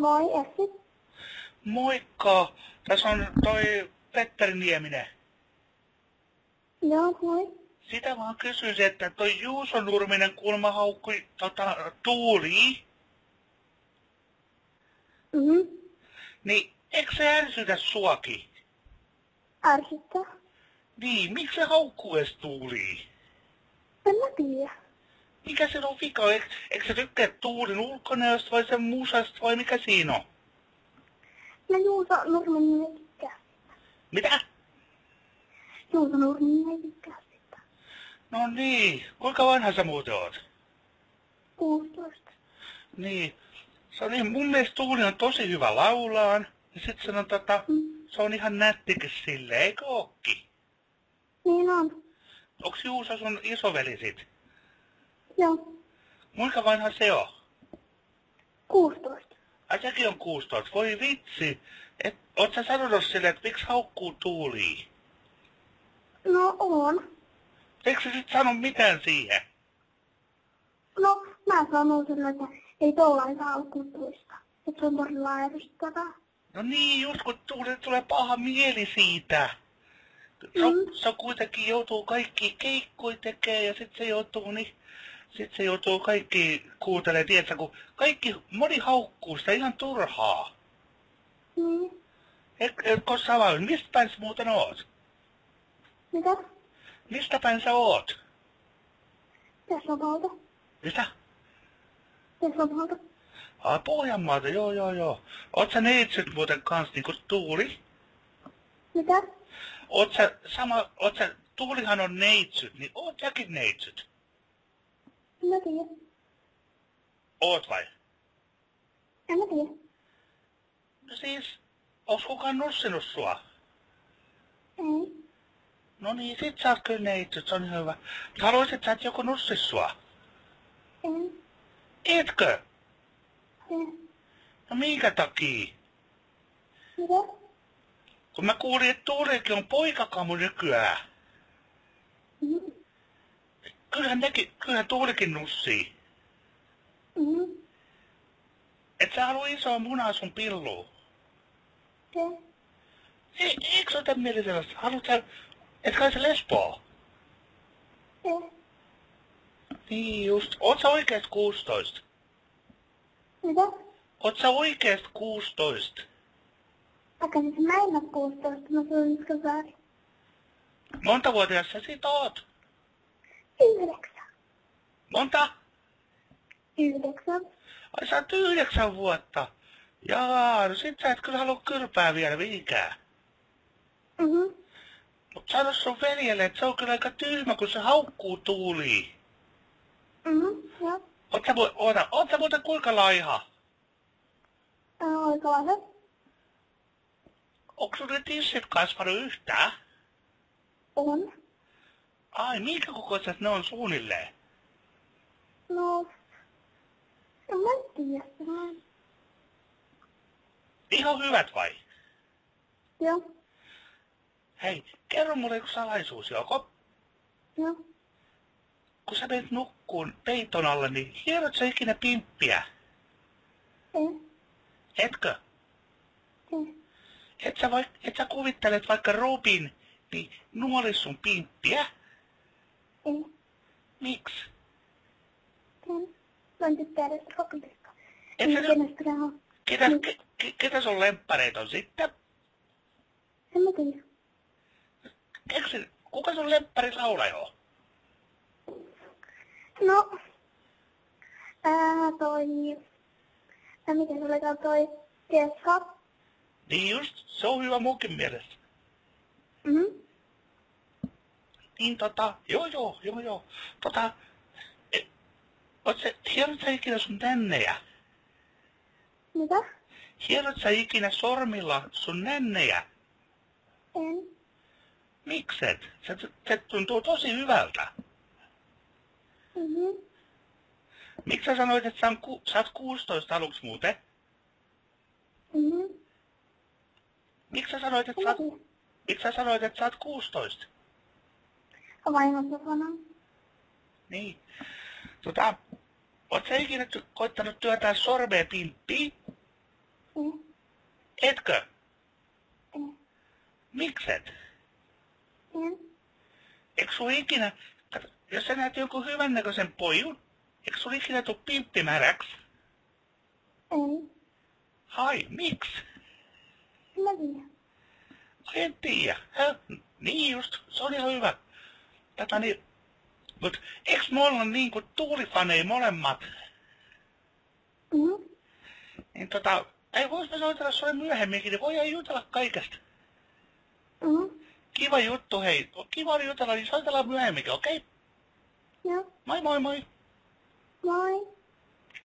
Moi, Essi. Moikka! Tässä on toi Petteri Nieminen. Joo, moi. Sitä vaan kysyisin, että toi Juuso Nurminen kuulemma haukkui Tuulia. Niin, eikö se ärsytä suakin? Ärsyttää. Niin, miksi se haukkuu edes Tuulia? En mä tiedä. Mikä se on vika? Eikö se tykkää Tuulin ulkonäöstä vai sen musasta vai mikä siinä on? No Juuso Nurminen ei tykkää. Mitä? Juuso Nurminen ei tykkää sitä. No niin, kuinka vanha sä muuten oot? 16. Niin, se on mun mielestä Tuuli on tosi hyvä laulaan. Ja sit se on se on ihan nättikin silleen, eikö ookin? Niin on. Onks Juuso sun isoveli sit? Joo. Kuinka vanha se on? 16. Ai sekin on 16, voi vitsi. Oot sä sanonut sille, että miksi haukkuu Tuulia? No on. Eikö sä sit sano mitään siihen? No mä sanon sille, että ei tollain saa kuttuista. Että se on todella ärsyttävää. No niin, just kun Tuuli tulee paha mieli siitä. Se kuitenkin joutuu kaikki keikkoja tekemään ja sit se joutuu kaikki kuuntelemaan, tiedätkö, kun moni haukkuu sitä ihan turhaa. Niin. Etkö sä vaan, mistä päin sä muuten oot? Mitä? Mistä päin sä oot? Pesovalta. Mitä? Pesovalta. Ai Pohjanmaalta, joo. Oot sä neitsyt muuten kans niinku Tuuli? Mitä? Oot sä, Tuulihan on neitsyt, niin oot säkin neitsyt? En mä tiedä. Oot vai? En mä tiedä. No siis, onks kukaan nussinut sua? Ei. No niin, sit sä oot kyllä neitsyt, se on hyvä. Haluaisit sä, että joku nussis sua? En. Etkö? En. No minkä takii? Mitä? Kun mä kuulin, että Tuulikin on poikakamu nykyään. Kyllähän Tuulikin nussii. Et sä halua isoa munaa sun pilluun? En. Eikö sä ota mieli sellaista? Haluat sä, et kai sä lesboo? En. Niin just. Oot sä oikeest 16? Mitä? Oot sä oikeest 16? Siis mä en oo 16, mä sanoin nyt väärin. Montavuotias sä sit oot? 9. Monta? 9. Ai sä oot 9 vuotta. Jaa, no sit sä et kyllä halua kyrpää vielä mihinkään. Mut sano sun veljelle, että se on kyllä aika tyhmä, kun se haukkuu Tuuliin. Joo. Oot sä muuten kuinka laiha? Oika vähän. Onko sun ne tissit kasvanut yhtään? On. Ai, minkä kokoiset ne on suunnilleen? No. En mä tiedä. Ihan hyvät vai? Joo. Hei, kerro mulle yksi salaisuus, joko? Joo. Kun sä menet nukkuun peiton alle, niin hierot sä ikinä pimppiä? En. Etkö? En. Et sä kuvittelet vaikka Robin, niin nuolis sun pimppiä? En. Miksi? En. Mä en tykkää edes Robinista. Et sä nyt... Ketä sun lemppareita on sitten? En mä tiedä. Kuka sun lempparit laulaja on? No. Miten se olikaan toi Kesha? Niin just, se on hyvä munkin mielestä. Niin joo. Hierot sä ikinä sun nännejä? Mitä? Hierot sä ikinä sormilla sun nännejä? En. Mikset? Se tuntuu tosi hyvältä. Miksi sä sanoit, että sä oot 16 aluksi muuten? Miksi sä sanoit, että sä oot 16? Vaimossa sanon. Niin. Oot sä ikinä koittanut työtää sormea pimppiin? Etkö? En. Mikset? En. Eikö sulla ikinä, kato, jos sä näet jonkun hyvännäköisen pojun, eikö sulla ikinä tuu pimppimäräks? En. Hai, miksi? Mä tiedän. En tiedä. Niin just, se on ihan hyvä. Niin, mut eiks me olla niinku tuulifaneja molemmat? Mm. Niin ei vois me soitella sulle myöhemminkin, niin voidaan jutella kaikesta. Mm. Kiva juttu, hei. Kiva jutella, niin soitellaan myöhemminkin, okei? Joo. Moi moi moi. Moi.